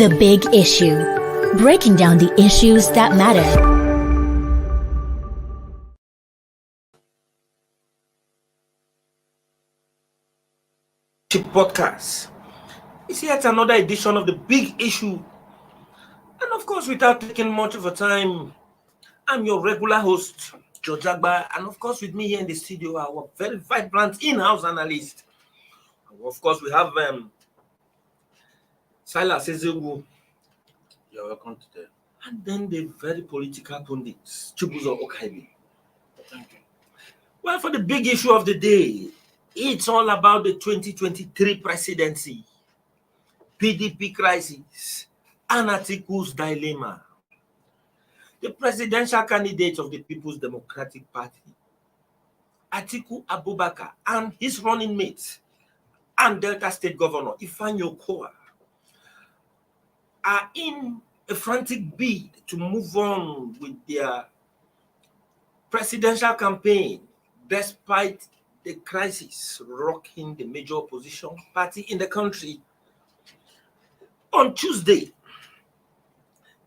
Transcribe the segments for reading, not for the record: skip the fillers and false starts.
The Big Issue. Breaking down the issues that matter. Podcast. It's yet another edition of The Big Issue. And of course, without taking much of a time, I'm your regular host, George Agba, and of course, with me here in the studio, our very vibrant in-house analyst. Of course, we have Silas Ezegu. You're welcome today. And then the very political pundits, Chibuzo Okaibi. Thank you. Well, for the big issue of the day, it's all about the 2023 presidency, PDP crisis, and Atiku's dilemma. The presidential candidate of the People's Democratic Party, Atiku Abubakar, and his running mate, and Delta State Governor Ifeanyi Okowa, are in a frantic bid to move on with their presidential campaign despite the crisis rocking the major opposition party in the country. On Tuesday,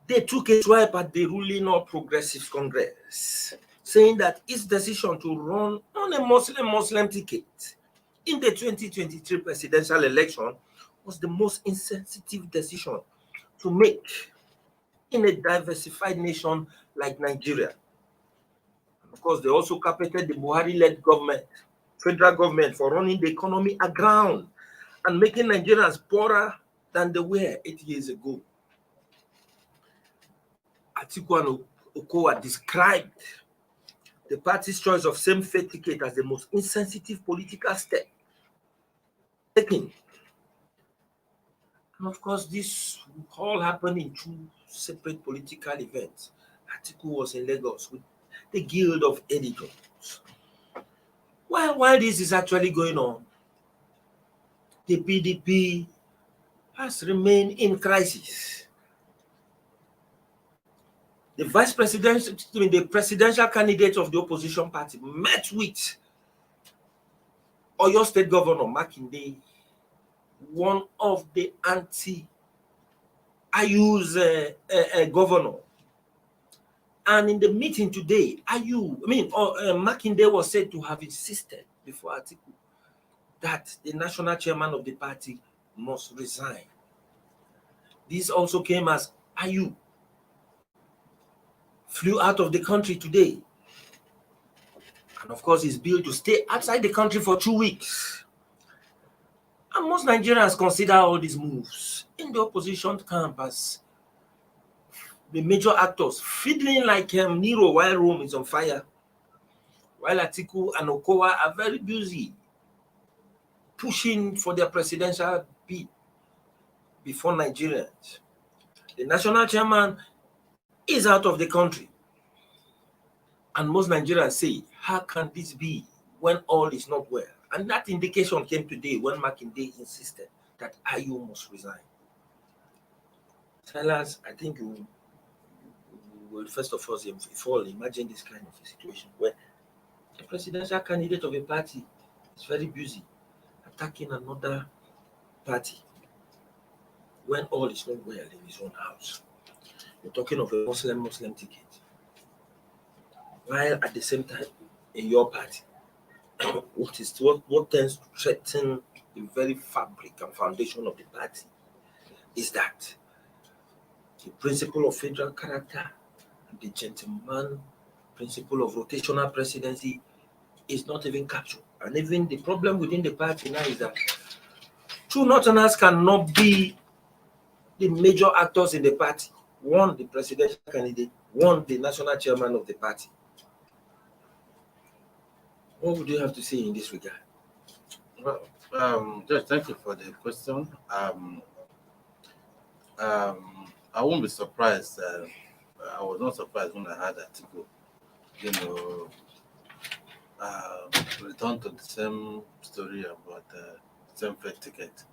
they took a swipe at the ruling All Progressives Congress, saying that its decision to run on a Muslim ticket in the 2023 presidential election was the most insensitive decision to make in a diversified nation like Nigeria. Of course, they also carpeted the Buhari-led government, federal government, for running the economy aground and making Nigerians poorer than they were 8 years ago. Atiku Okowa described the party's choice of same-faith ticket as the most insensitive political step taken. And of course, this all happened in two separate political events. Atiku was in Lagos with the Guild of Editors. While this is actually going on, the PDP has remained in crisis. The the presidential candidate of the opposition party met with Oyo State Governor Makinde, one of the anti-Ayu's governor. And in the meeting today, Makinde was said to have insisted before Atiku that the national chairman of the party must resign. This also came as Ayu flew out of the country today. And of course, he's billed to stay outside the country for 2 weeks. And most Nigerians consider all these moves in the opposition camp as the major actors fiddling like Nero while Rome is on fire, while Atiku and Okowa are very busy pushing for their presidential bid before Nigerians. The national chairman is out of the country. And most Nigerians say, how can this be when all is not well? And that indication came today when Makinde insisted that Ayu must resign. Silas, I think you will first of all imagine this kind of a situation where the presidential candidate of a party is very busy attacking another party when all is not well in his own house. You're talking of a Muslim ticket, while at the same time in your party, what tends to threaten the very fabric and foundation of the party is that the principle of federal character and the gentleman principle of rotational presidency is not even captured. And even the problem within the party now is that true Northerners cannot be the major actors in the party. One, the presidential candidate, one, the national chairman of the party. What would you have to say in this regard? Well, Judge, thank you for the question. I won't be surprised. I was not surprised when I heard Atiku, return to the same story about the same faith ticket.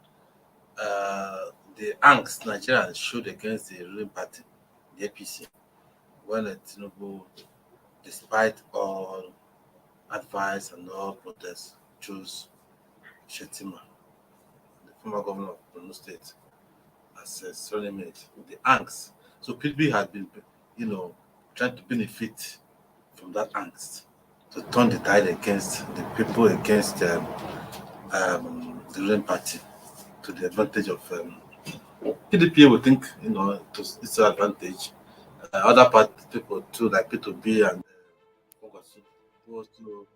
The angst Nigerians showed against the ruling party, the APC, when Tinubu, despite all advice and all protests, chose Shetima, the former governor of Borno State, as Sonny made, the angst. So PDP had been, trying to benefit from that angst to turn the tide against the people, against the ruling party, to the advantage of PDP. Would think, to its advantage. Other party people too, like P2B and who also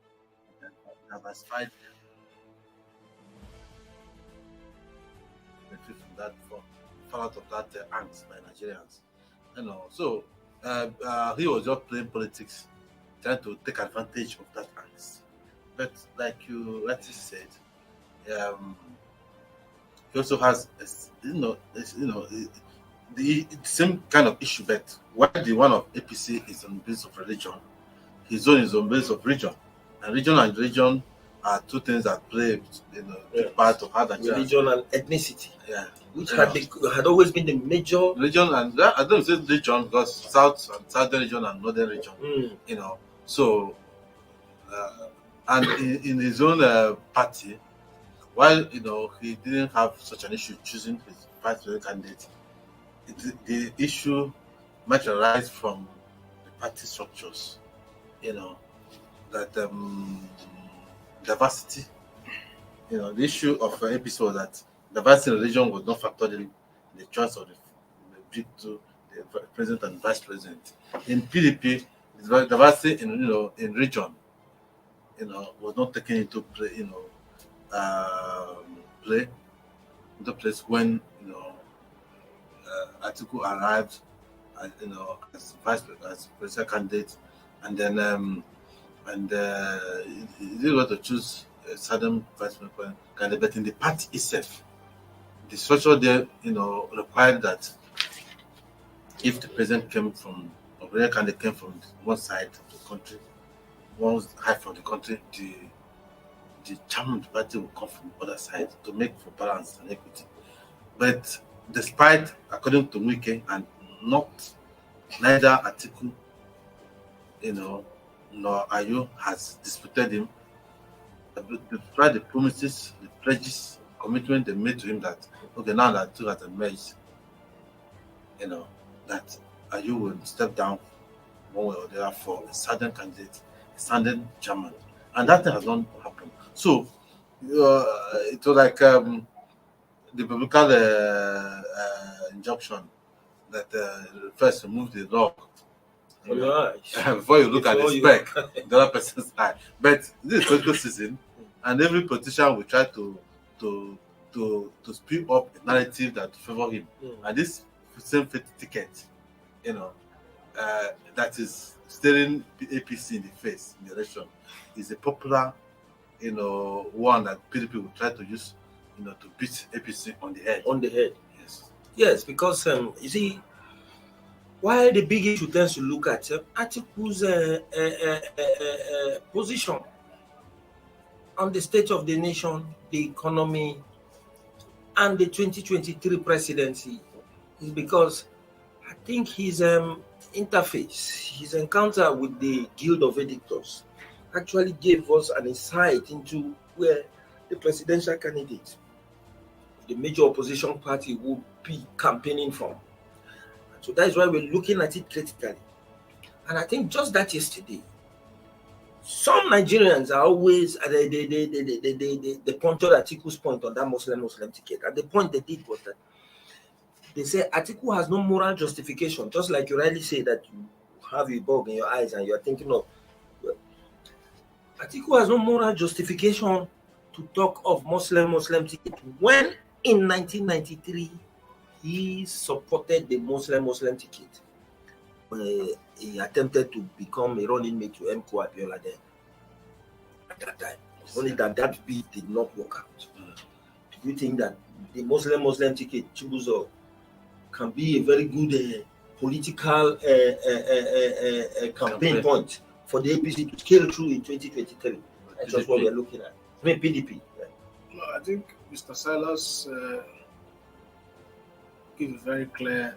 diversified benefit from that, fall out of that angst by Nigerians. So he was just playing politics, trying to take advantage of that angst. But like you rightly said, he also has, the same kind of issue. But while the one of APC is on the basis of religion, his own is on the basis of region, and religion are two things that play, big part of how Nigerians. Religion and ethnicity, which Yeah. had always been the major Region, and I don't say region because southern region and northern region, So, and in his own party, while he didn't have such an issue choosing his vice president candidate, the issue might arise from the party structures. That diversity. The issue of APC was that diversity in religion was not factored in the choice of the bid to the president and vice president. In PDP, diversity in region, was not taken into play. Play into place when Atiku arrived, as president candidate, and then he didn't want to choose a certain vice president candidate, but in the party itself, the structure there, required that if the president came from, or the candidate came from one side of the country, one half of the country, the chairman of the party will come from the other side to make for balance and equity. But despite, according to Wike, and neither Atiku, nor Ayo has disputed him, despite the promises, the pledges, commitment they made to him that, okay, now that two has emerged, that Ayo will step down one way or the other for a certain candidate, a certain chairman. And that thing has not happened. So, it was like the biblical injunction that first remove the log before you look at the speck in the other person's eye. But this is political season, and every politician will try to spew up a narrative that favor him. And this same ticket, that is staring APC in the face in the election, is a popular, one that PDP will try to use, to beat APC on the head. On the head. Yes. Yes, because you see, while the big issue tends to look at Atiku's position on the state of the nation, the economy, and the 2023 presidency, is because I think his interface, his encounter with the Guild of Editors, actually gave us an insight into where the presidential candidate, the major opposition party, will be campaigning from. So that is why we're looking at it critically. And I think just that yesterday, some Nigerians are always they pointed Atiku's point on that Muslim ticket. And the point they did was that they say Atiku has no moral justification, just like you rightly say that you have a bug in your eyes and you're thinking of. Well, Atiku has no moral justification to talk of Muslim ticket when in 1993 he supported the Muslim ticket. He attempted to become a running mate to Mko Abiola then at that time. Only that bid did not work out. Do you think that the Muslim ticket, Chibuzo, can be a very good political campaign point for the APC to scale through in 2023? That's just what we're looking at. I mean, PDP. No, I think Mr. Silas gave a very clear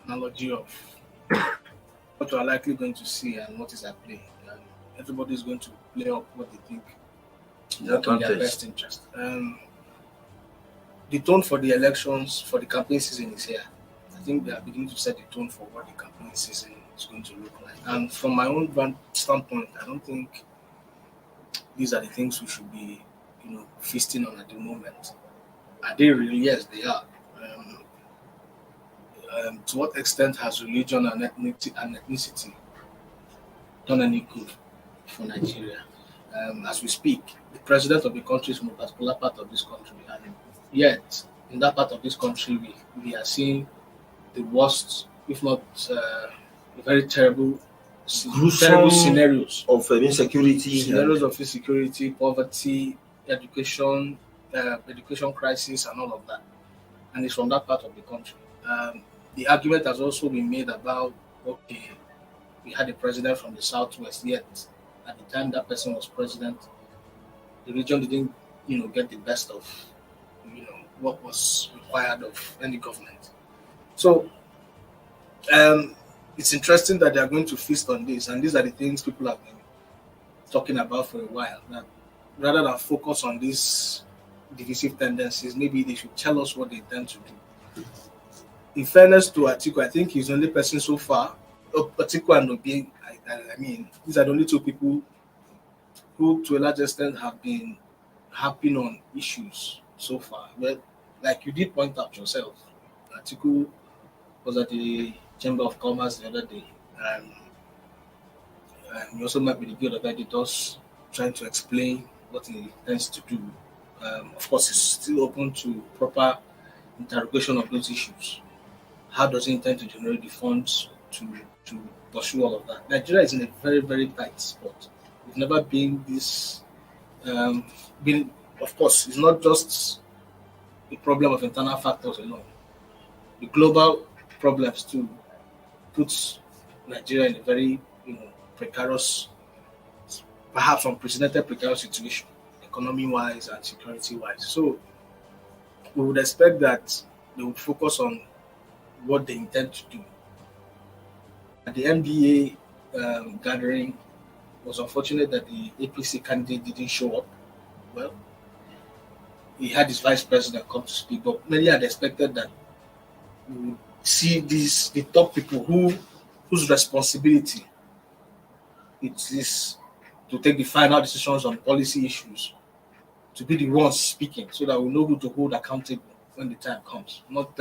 analogy of what we are likely going to see and what is at play. And everybody is going to play up what they think is in their best interest. the tone for the elections, for the campaign season is here. I think they are beginning to set the tone for what the campaign season is going to look like. And from my own standpoint, I don't think these are the things we should be, feasting on at the moment. Are they really? Yes, they are. To what extent has religion and ethnicity done any good for Nigeria? As we speak, the president of the country is from a particular part of this country, and yet in that part of this country, we are seeing the worst, if not very terrible scenarios of insecurity, poverty, education crisis, and all of that. And it's from that part of the country. The argument has also been made about, okay, we had a president from the southwest, yet at the time that person was president, the region didn't, get the best of, what was required of any government. So it's interesting that they are going to feast on this, and these are the things people have been talking about for a while. That rather than focus on these divisive tendencies, maybe they should tell us what they intend to do. In fairness to Atiku, I think he's the only person so far. Atiku and Obi, I mean, these are the only two people who, to a large extent, have been harping on issues so far. But like you did point out yourself, Atiku was at the Chamber of Commerce the other day, and he also met with the Guild of Editors, trying to explain what he intends to do. Of course, he's still open to proper interrogation of those issues. How does he intend to generate the funds to pursue all of that? Nigeria is in a very, very tight spot. We've never been this. Of course, it's not just a problem of internal factors alone. The global problems too puts Nigeria in a very, precarious, perhaps unprecedented precarious situation, economy-wise and security-wise. So we would expect that they would focus on what they intend to do. At the MBA gathering, it was unfortunate that the APC candidate didn't show up. Well, he had his vice president come to speak, but many had expected that we would see the top people whose responsibility it is to take the final decisions on policy issues, to be the ones speaking, so that we know who to hold accountable when the time comes, not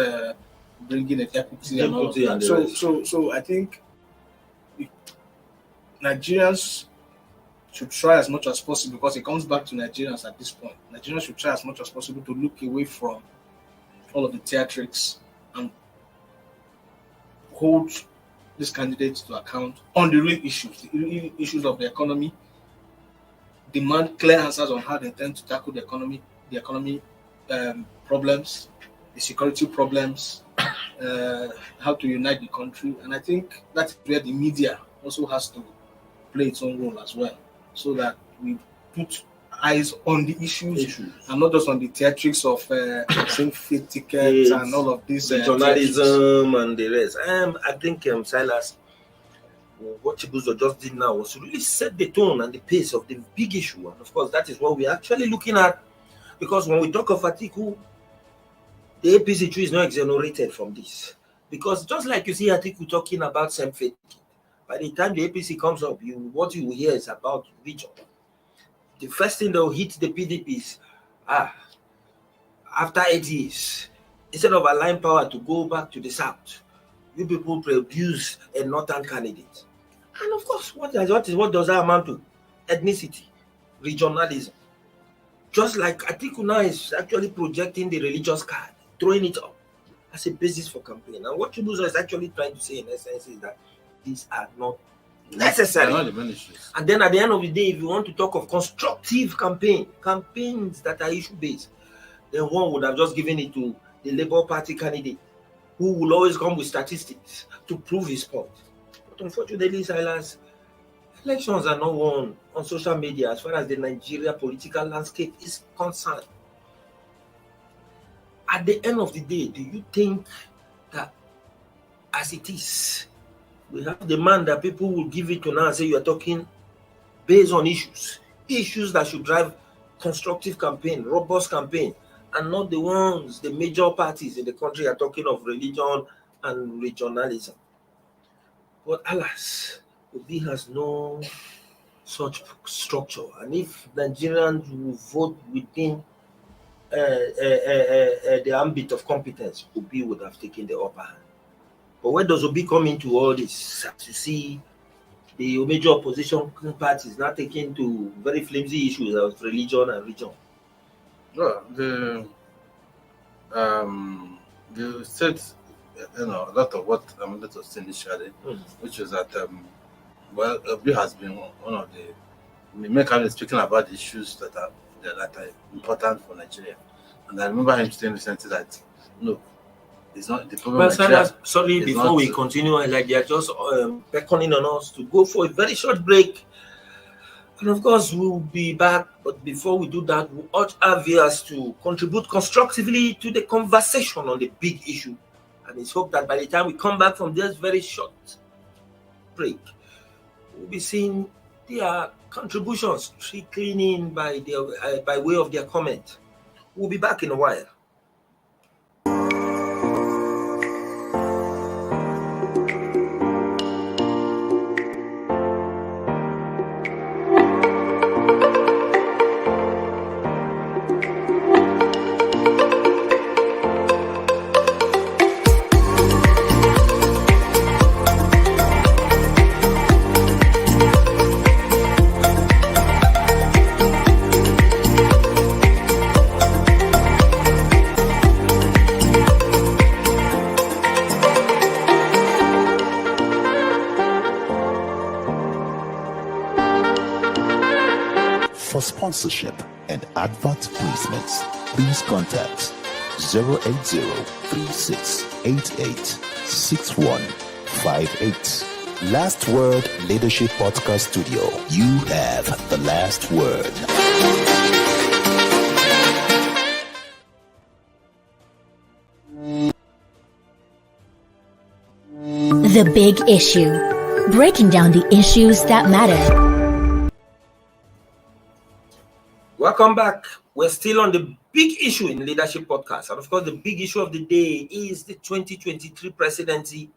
bringing a deputy and all of that. So I think Nigerians should try as much as possible, because it comes back to Nigerians at this point. Nigerians should try as much as possible to look away from all of the theatrics and hold these candidates to account on the real issues of the economy, demand clear answers on how they intend to tackle the economy problems, the security problems, how to unite the country. And I think that's where the media also has to play its own role as well, so that we put eyes on the issues and not just on the theatrics of same fake tickets and all of this journalism and the rest. I think Silas, what Chibuzo just did now was to really set the tone and the pace of the big issue, and of course that is what we're actually looking at, because when we talk of Atiku, the APC tree is not exonerated from this, because just like you see Atiku talking about same faith, by the time the APC comes up, what you will hear is about region. The first thing they'll hit the PDPs, after 8 years, instead of allowing power to go back to the south, you people produce a northern candidate. And of course, what does that amount to? Ethnicity, regionalism. Just like Atiku now is actually projecting the religious card, throwing it up as a basis for campaign. And what Chibuzo is actually trying to say in essence is that these are not necessary. And then at the end of the day, if you want to talk of constructive campaigns that are issue-based, then one would have just given it to the Labour Party candidate, who will always come with statistics to prove his point. But unfortunately, Silas, elections are not won on social media as far as the Nigeria political landscape is concerned. At the end of the day, do you think that as it is, we have the man that people will give it to now and say you are talking based on issues that should drive constructive campaign, robust campaign, and not the ones the major parties in the country are talking of religion and regionalism. But alas, Obi has no such structure, and if Nigerians will vote within the ambit of competence, Obi would have taken the upper hand. But where does Obi come into all this? As you see, the major opposition parties now taking to very flimsy issues of religion and region. Well, the said, a lot of what I wanted to say initially, which is that, Obi has been one of the main candidates speaking about the issues that are important for Nigeria. And I remember him saying recently that, look, it's not the problem. Well, Sanders, sorry, before we continue, like they are just beckoning on us to go for a very short break. And of course, we'll be back. But before we do that, we urge our viewers to contribute constructively to the conversation on the big issue. And it's hoped that by the time we come back from this very short break, we'll be seeing their contributions trickling in by way of their comment. We'll be back in a while. For sponsorship and advert placements, please contact 080-3688-6158. Last Word Leadership Podcast Studio. You have the last word. The Big Issue. Breaking down the issues that matter. Welcome back. We're still on the big issue in Leadership Podcast. And of course, the big issue of the day is the 2023 presidency,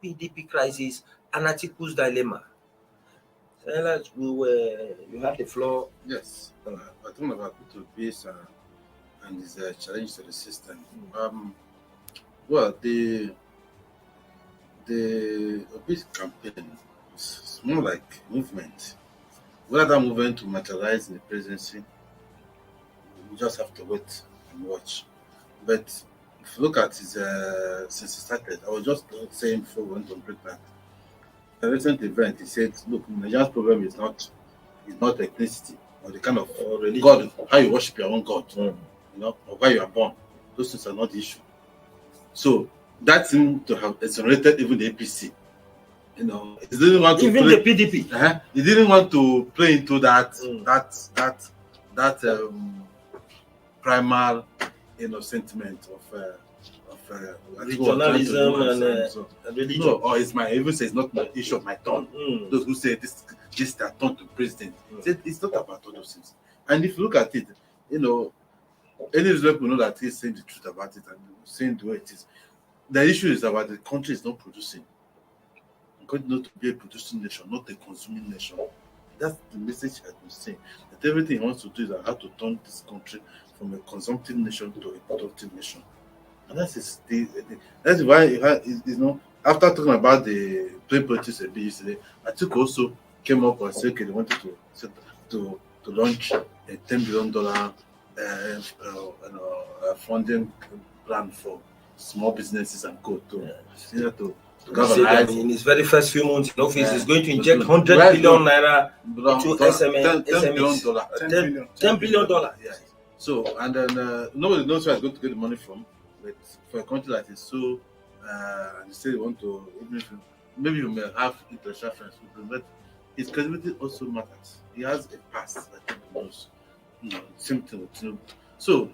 PDP crisis, and Atiku's dilemma. Silas, you have the floor. Yes. I talking about P2B's and his challenge to the system. Well, the Obi's campaign is more like movement. Whether that movement will materialize in the presidency, we just have to wait and watch. But if you look at his since he started, I was just saying before we went on break that a recent event, he said, look, Nigeria's problem is not ethnicity or the kind of religion, God, how you worship your own God, or where you are born. Those things are not the issue. So that seemed to have exonerated even the APC. He didn't want to even play, the PDP. He didn't want to play into that primal, sentiment of regionalism and religion. No, or it's even say it's not the issue of my turn. Those who say this is their turn to president. It's not about all those things. And if you look at it, any people know that he's saying the truth about it and saying the way it is. The issue is about the country is not producing. The country not to be a producing nation, not a consuming nation. That's the message I've been saying. That everything he wants to do is how to turn this country from a consumptive nation to a productive nation. And that's why after talking about the plain politics a bit yesterday, Atiku also came up and said, okay, they wanted to launch a $10 billion funding plan for small businesses and co to galvanize. In his very first few months in office, he's going to inject 100 billion naira into SMEs. $10 billion. Yeah. So, and then nobody knows where he's going to get the money from. But for a country that is so, and say you want to, maybe you may have international friends with him, but his credibility also matters. He has a past that people knows. Same thing with him. So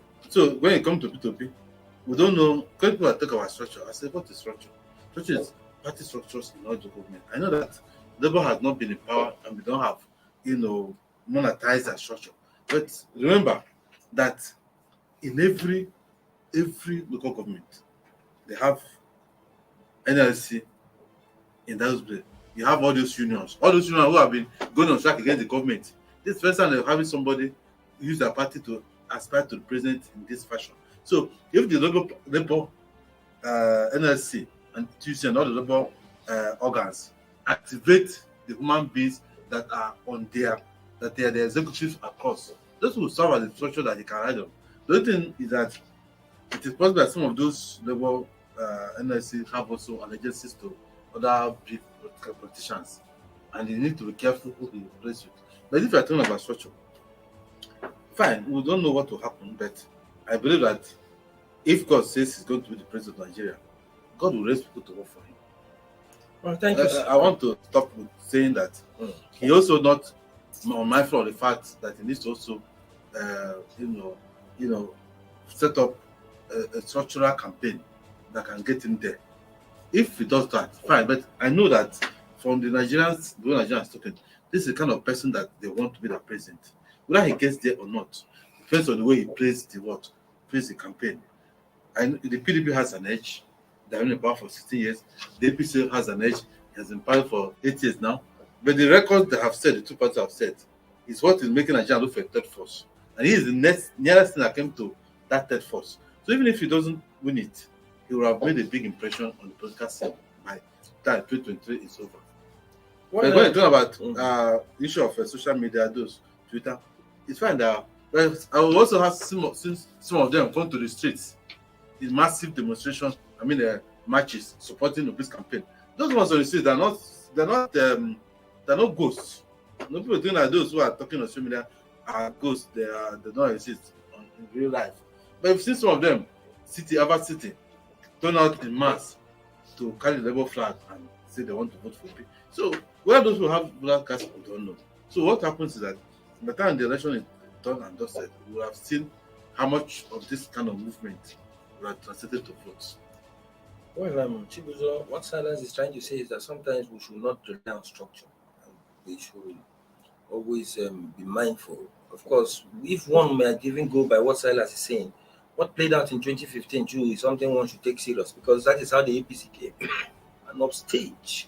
when it comes to P2P, we don't know. When people talk about structure, I say, what is structure? Structure is party structures in all the government. I know that Labour has not been in power and we don't have, monetized that structure. But remember that in every local government, they have NLC in those places. You have all those unions who have been going on strike against the government. This first time they're having somebody use their party to aspire to the president in this fashion. So if the labor NLC and TUC and all the labor organs activate the human beings that are on there, that they are the executives across, those will serve as the structure that they can ride on. The other thing is that it is possible that some of those labor NLC have also allegiances to other big politicians, and you need to be careful who you replace with. But if you are talking about structure, fine, we don't know what will happen, but I believe that if God says he's going to be the president of Nigeria, God will raise people to work for him. Well, thank you. I want to stop with saying that he also not mindful of the fact that he needs to also, set up a structural campaign that can get him there. If he does that, fine. But I know that from the way Nigerians talking, this is the kind of person that they want to be the president. Whether he gets there or not, depends on the way he plays the campaign. And the PDP has an edge. They've been in power for 16 years. The APC has an edge. He has been in power for 8 years now. But the record they have said, the two parties have said, is what is making Nigeria look for a third force. And he is the nearest thing that came to that third force. So even if he doesn't win it, he will have made a big impression on the political scene by the time 2023 is over. But when you talk about issue of social media, those Twitter, it's fine that I will also have some of them come to the streets in massive demonstrations. Marches supporting the peace campaign. Those ones on the streets, they're not ghosts. No people think that those who are talking on social media are ghosts. They don't exist in real life. But if you see some of them, city turn out in mass to carry the Labour flag and say they want to vote for peace. So where those who have blood cast, we don't know. So what happens is that by the time the election is done and dusted, we will have seen how much of this kind of movement will have translated to votes. Well, Chibuzo, what Silence is trying to say is that sometimes we should not rely on structure. We should always be mindful. Of course, if one may even go by what Silas is saying, what played out in 2015 too is something one should take serious, because that is how the APC came and upstage.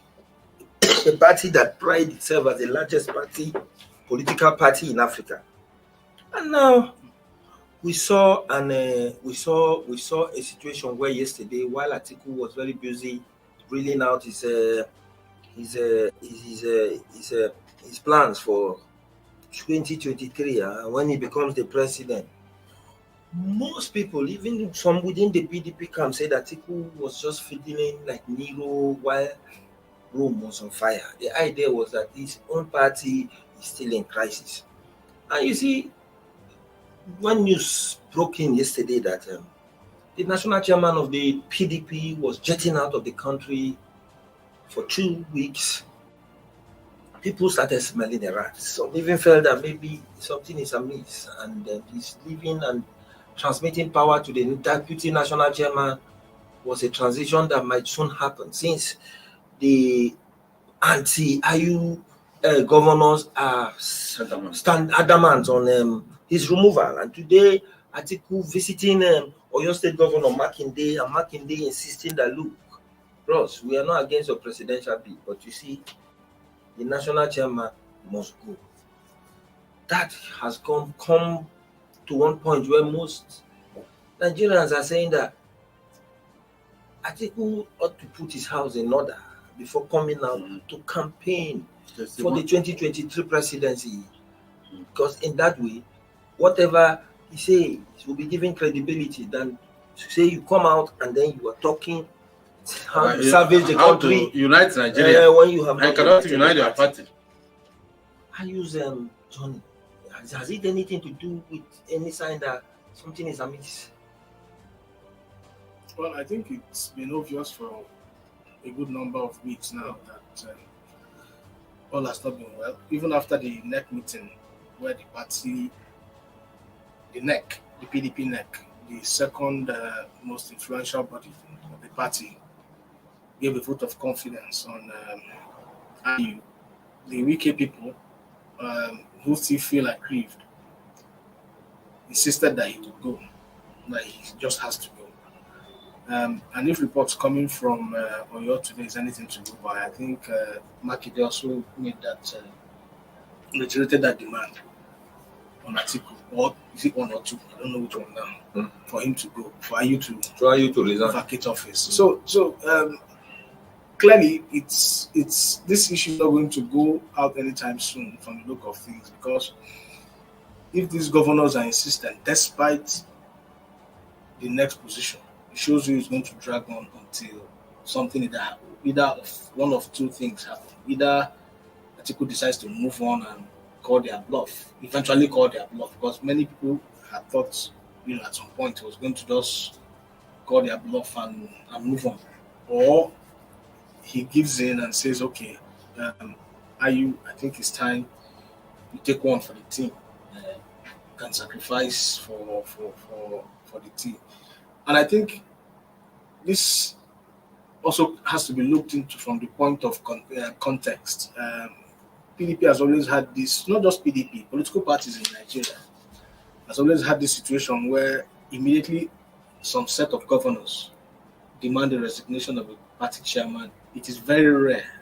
A party that prided itself as the largest political party in Africa. And now we saw a situation where yesterday, while Atiku was very busy reeling out his plans for 2023, when he becomes the president, most people, even some within the PDP camp, said that Atiku was just feeling like Nero while Rome was on fire. The idea was that his own party is still in crisis. And you see, when news broke in yesterday that the national chairman of the PDP was jetting out of the country for 2 weeks, people started smelling the rats. Some even felt that maybe something is amiss, and he's leaving and transmitting power to the deputy national chairman was a transition that might soon happen, since the anti-IU governors are adamant on his removal. And today, Atiku visiting Oyo State Governor Makinde, and Makinde insisting that, look, Ross, we are not against your presidential bid, but you see, the national chairman must go. That has come to one point where most Nigerians are saying that Atiku ought to put his house in order before coming out to campaign for the 2023 presidency. Because in that way, whatever he says will be given credibility than to say you come out and then you are talking how to salvage the country. To unite Nigeria. When you have I cannot unite your party. I use Johnny. Has it anything to do with any sign that something is amiss? Well, I think it's been obvious for a good number of weeks now that all has not been well. Even after the NEC meeting, where the party, the PDP NEC, the second most influential body of the party, gave a vote of confidence on IU. The Wike people, who still feel aggrieved, insisted that he would go. that he just has to go. And if reports coming from Oyo today is anything to go by, I think Makinde also made that, reiterated that demand on Atiku, or is it one or two? I don't know which one now. For him to go, for you to resign, vacate office. So clearly, it's this issue is not going to go out anytime soon from the look of things, because if these governors are insistent, despite the next position, it shows you it's going to drag on until something either of one of two things happen. Either Atiku decides to move on and eventually call their bluff, because many people had thought, at some point it was going to just call their bluff and move on. Or he gives in and says, okay, I think it's time you take one for the team. Can sacrifice for the team. And I think this also has to be looked into from the point of context. PDP has always had this, not just PDP, political parties in Nigeria has always had this situation where immediately some set of governors demand the resignation of a party chairman. It is very rare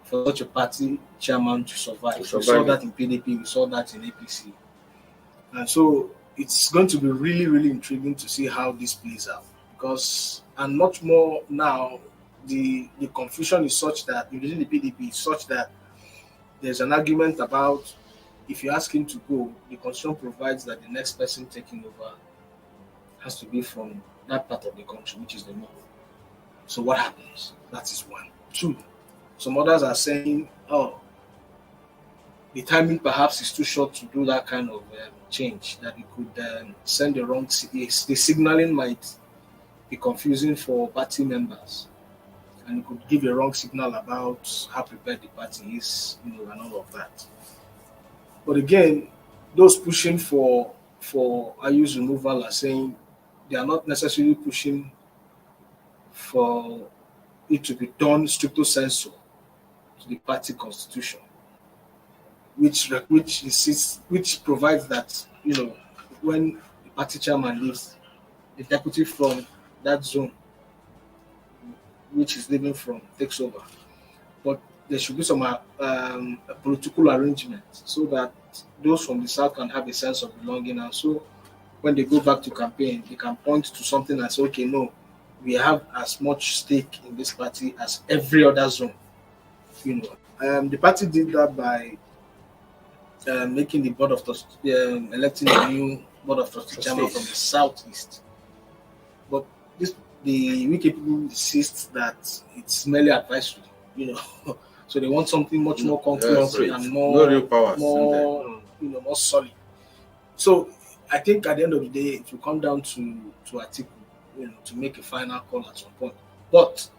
for such a party chairman to survive. We saw that in PDP, we saw that in APC. And so it's going to be really, really intriguing to see how this plays out. Because, and much more now, the confusion is such that, within the PDP, is such that there's an argument about, if you ask him to go, the constitution provides that the next person taking over has to be from that part of the country, which is the north. So what happens? That is one. Two, some others are saying, the timing perhaps is too short to do that kind of change, that it could send the wrong signal. The signaling might be confusing for party members, and it could give a wrong signal about how prepared the party is, and all of that. But again, those pushing for Ayu's removal are saying they are not necessarily pushing for it to be done stricto sensu to the party constitution, which provides that when the party chairman leaves, the deputy from that zone which is leaving from takes over. But there should be some a political arrangement so that those from the south can have a sense of belonging, and so when they go back to campaign, they can point to something and say, okay, no, we have as much stake in this party as every other zone. The party did that by making the board of trustees, electing a new board of trustees chairman from the southeast. But the Wiki people insist that it's merely advisory, so they want something much more concrete and more real powers, more solid. So I think at the end of the day, it will come down to Atiku, to make a final call at some point. But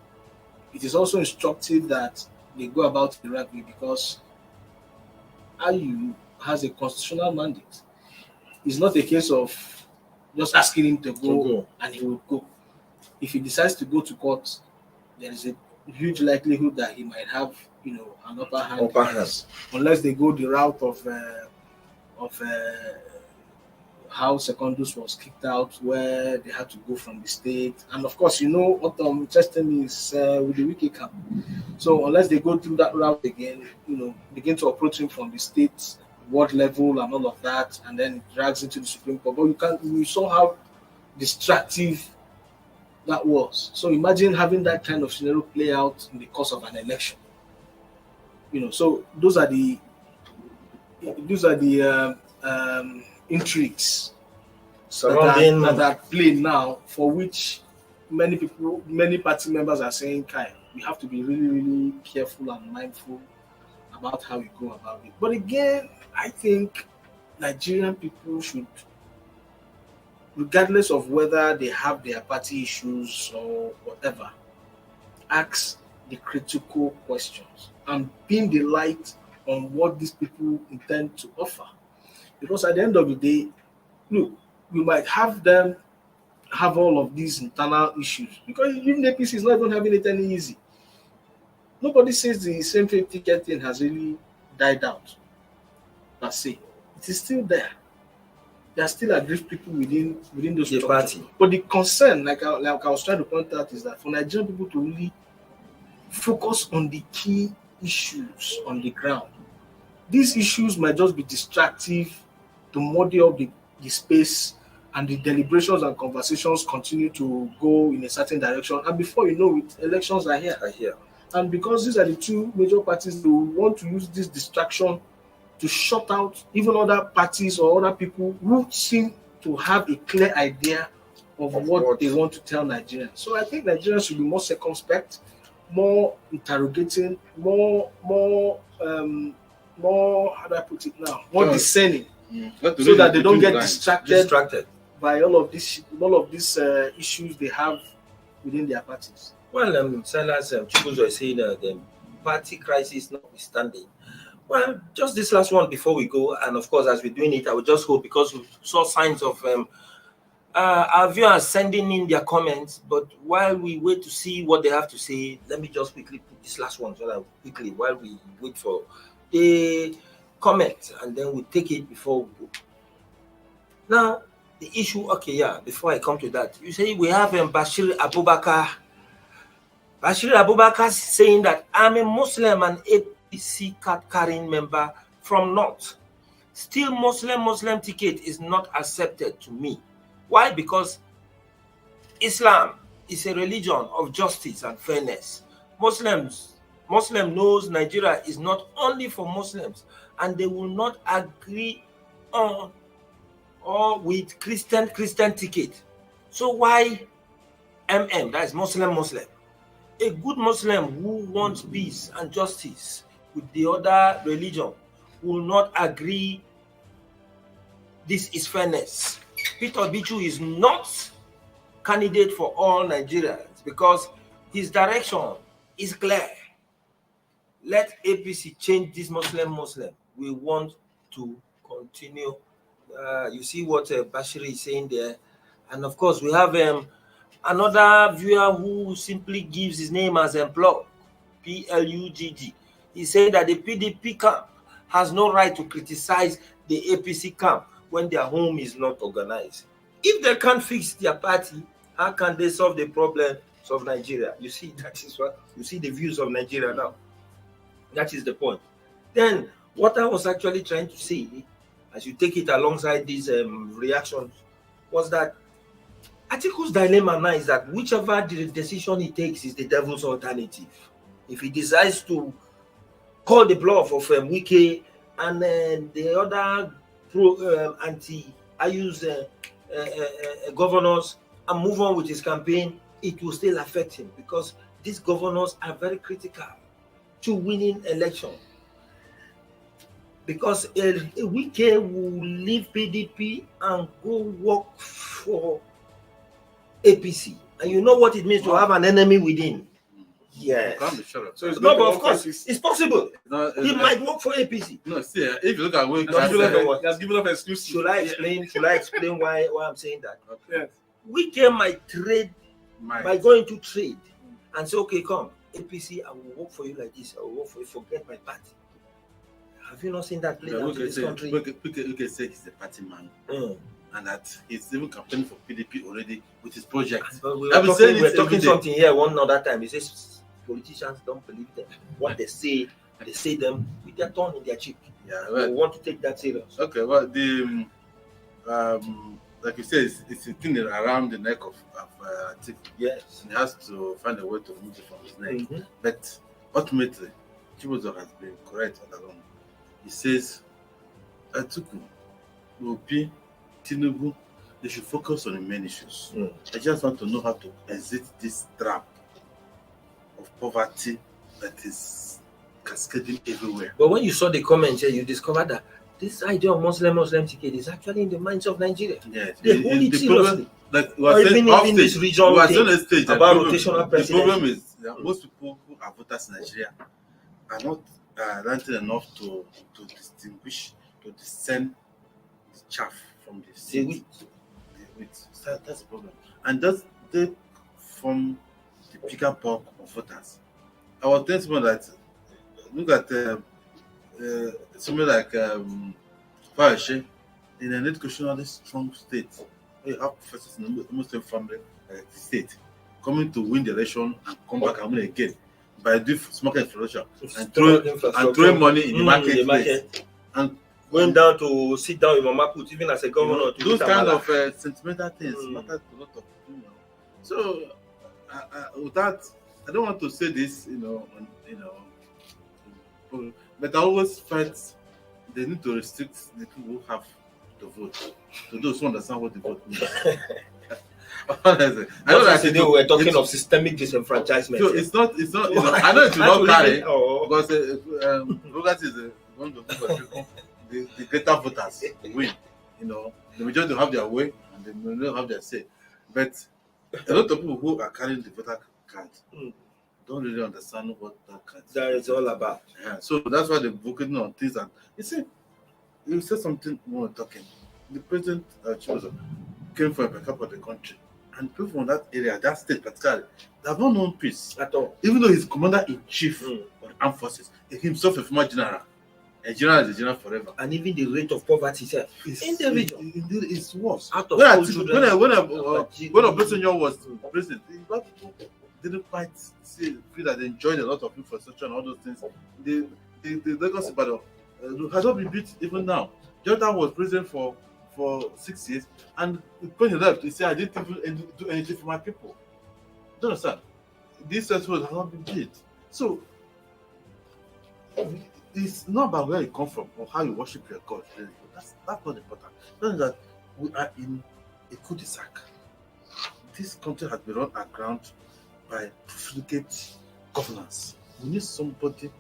it is also instructive that they go about it the right way, because Ayu has a constitutional mandate. It's not a case of just asking him to go and he will go. If he decides to go to court, there is a huge likelihood that he might have, an upper hand. Unless they go the route of how Secondus was kicked out, where they had to go from the state. And of course, what interesting is with the Wiki camp. So unless they go through that route again, begin to approach him from the state, ward level and all of that, and then it drags into the Supreme Court. But you saw how distractive that was. So imagine having that kind of scenario play out in the course of an election. So those are the intrigues that are playing now, for which many party members are saying, Kai, we have to be really, really careful and mindful about how we go about it. But again, I think Nigerian people should, regardless of whether they have their party issues or whatever, ask the critical questions and beam the light on what these people intend to offer. Because at the end of the day, look, we might have them have all of these internal issues, because even APC is not even having it any easy. Nobody says the same ticket thing has really died out, per se. It is still there. there are still aggrieved people within those The structures. party. But the concern, like I was trying to point out, is that for Nigerian people to really focus on the key issues on the ground, these issues might just be distractive to muddy up the space, and the deliberations and conversations continue to go in a certain direction. And before you know it, elections are here. And because these are the two major parties, they will want to use this distraction to shut out even other parties or other people who seem to have a clear idea of what they want to tell Nigerians. So I think Nigerians should be more circumspect, more interrogating, more how do I put it now? More discerning, so that they don't get distracted by all of these issues they have within their parties. Well, Silas Chibuzo is saying the party crisis notwithstanding. Well, just this last one before we go, and of course, as we're doing it, I would just hope, because we saw signs of our viewers sending in their comments, but while we wait to see what they have to say, let me just quickly put this last one so that quickly, while we wait for the comment, and then we'll take it before we go. Now, the issue, before I come to that, you say we have Bashir Abubakar. Bashir Abubakar saying that I'm a Muslim and APC card-carrying member from North. Still, Muslim ticket is not accepted to me. Why? Because Islam is a religion of justice and fairness. Muslim knows Nigeria is not only for Muslims, and they will not agree on or with Christian ticket. So why that is Muslim? A good Muslim who wants peace and justice with the other religion will not agree this is fairness. Peter Bichu is not candidate for all Nigerians because his direction is clear. Let APC change this Muslim. We want to continue. You see what Bashir is saying there. And of course, we have another viewer who simply gives his name as Plug, Plugg. He said that the PDP camp has no right to criticize the APC camp when their home is not organized. If they can't fix their party, how can they solve the problems of Nigeria? You see, that is what you see the views of Nigeria now. That is the point. Then, what I was actually trying to say, as you take it alongside these reactions, was that Atiku's dilemma now is that whichever decision he takes is the devil's alternative. If he decides to call the bluff of Wike and the other anti-Ayu's governors and move on with his campaign, it will still affect him because these governors are very critical to winning election. Because Wike will leave PDP and go work for APC. And you know what it means to have an enemy within. Yes. So it's no, but of course, it's possible. No, he might work for APC. No, see, if you look at where has given up exclusive. Should I explain why I'm saying that? Okay. Wike might trade by going to trade and say, okay, come, APC, I will work for you like this. I will work for you. Forget my party. Have you not seen that play out in this country? Wike say he's a party man. And that he's even campaigning for PDP already with his project. But we were talking something here one other time. He says politicians don't believe them. What they say them with their tongue in their cheek. Yeah, well, we want to take that serious. Okay, well, the like you said, it's a thing around the neck of Atiku. Yes, and he has to find a way to move it from his neck. But ultimately, Chibuzo has been correct all along. He says Atiku will be Tinubu, they should focus on the main issues. I just want to know how to exit this trap of poverty that is cascading everywhere. But when you saw the comments here, you discovered that this idea of Muslim ticket is actually in the minds of Nigeria. Yes, they hold it seriously. Like even in this region, about rotational presidency. The problem is that most people who are voters in Nigeria are not learned enough to distinguish, to discern the chaff from the seed. That's the problem. And that's from the bigger bulk of voters. I was telling someone that look at somebody like Fayoshi. in an educationally strong state, you have professors in the Muslim family state coming to win the election and come back and win again by doing smart infrastructure and throwing money in the market. And going down to sit down with Mama Put, even as a governor. Those kind of sentimental things matter to a lot of people. So, with that, I don't want to say this, but I always fight. They need to restrict the people who have to vote to those who understand what the vote means. I know that today we're talking of systemic disenfranchisement. So it's not. I know it will not carry because Robert is going to people. The greater voters win. The majority will have their way and the minority will have their say. But a lot of people who are carrying the voter card don't really understand what that card is all about. Yeah, so that's why they're focusing on things. And you said something more talking. The president came from a part of the country, and people from that area, that state particularly, they have not known peace at all. Even though he's commander-in-chief of the armed forces, himself a former general. A general is a general forever. And even the rate of poverty itself in the region is worse. Out of when Obasanjo was president, didn't quite feel that they enjoyed a lot of infrastructure and all those things. The Lagos Ibadan has not been built even now. Jonathan was president for 6 years, and when he left, he said, "I didn't even do anything for my people." Do you understand? These roads have not been built. So it's not about where you come from or how you worship your God. Really. That's not important. Knowing that we are in a cul-de-sac. This country has been run aground by profligate governance. We need somebody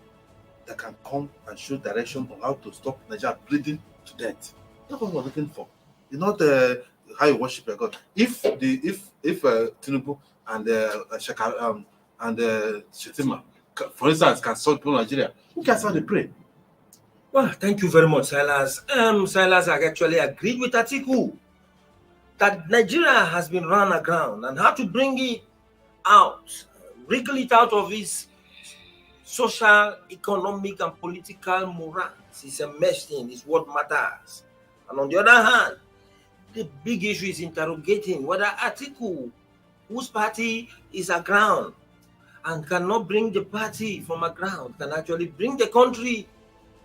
that can come and show direction on how to stop Nigeria bleeding to death. That's what we're looking for. It's not how you worship your God. If Tinubu and Shetima, for instance, can solve people in Nigeria, who can start to pray? Well, thank you very much, Silas. Silas actually agreed with Atiku that Nigeria has been run aground and how to bring it out, wriggle it out of its social, economic, and political morass. It's a mess thing, it's what matters. And on the other hand, the big issue is interrogating whether Atiku, whose party is aground and cannot bring the party from aground, can actually bring the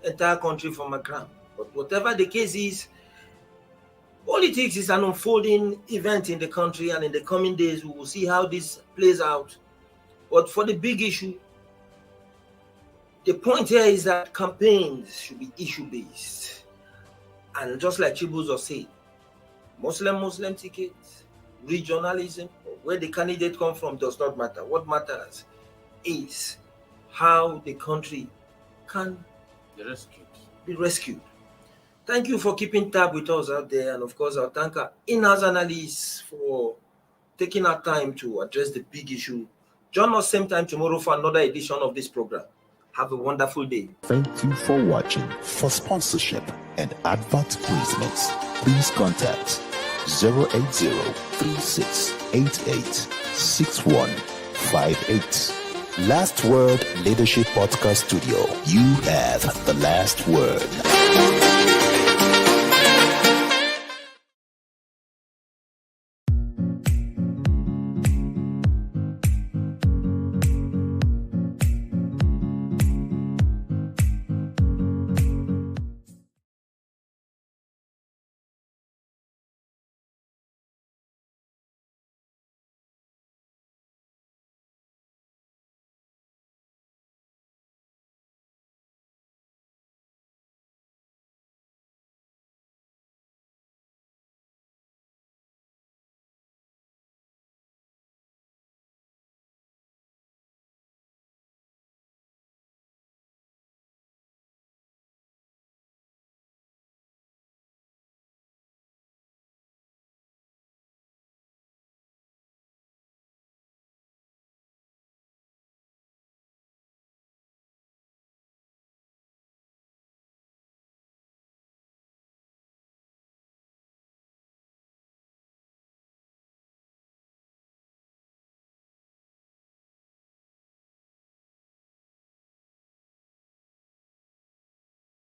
entire country from aground. But whatever the case is, politics is an unfolding event in the country, and in the coming days, we will see how this plays out. But for the big issue, the point here is that campaigns should be issue-based. And just like Chibuzo said, Muslim tickets, regionalism, where the candidate comes from does not matter. What matters is how the country can be rescued. Thank you for keeping tab with us out there. And of course, I'll thank our in-house analysts for taking our time to address the big issue. Join us same time tomorrow for another edition of this program. Have a wonderful day. Thank you for watching. For sponsorship and advert placements, please contact 080-3688-6158. Last Word Leadership Podcast Studio. You have the last word.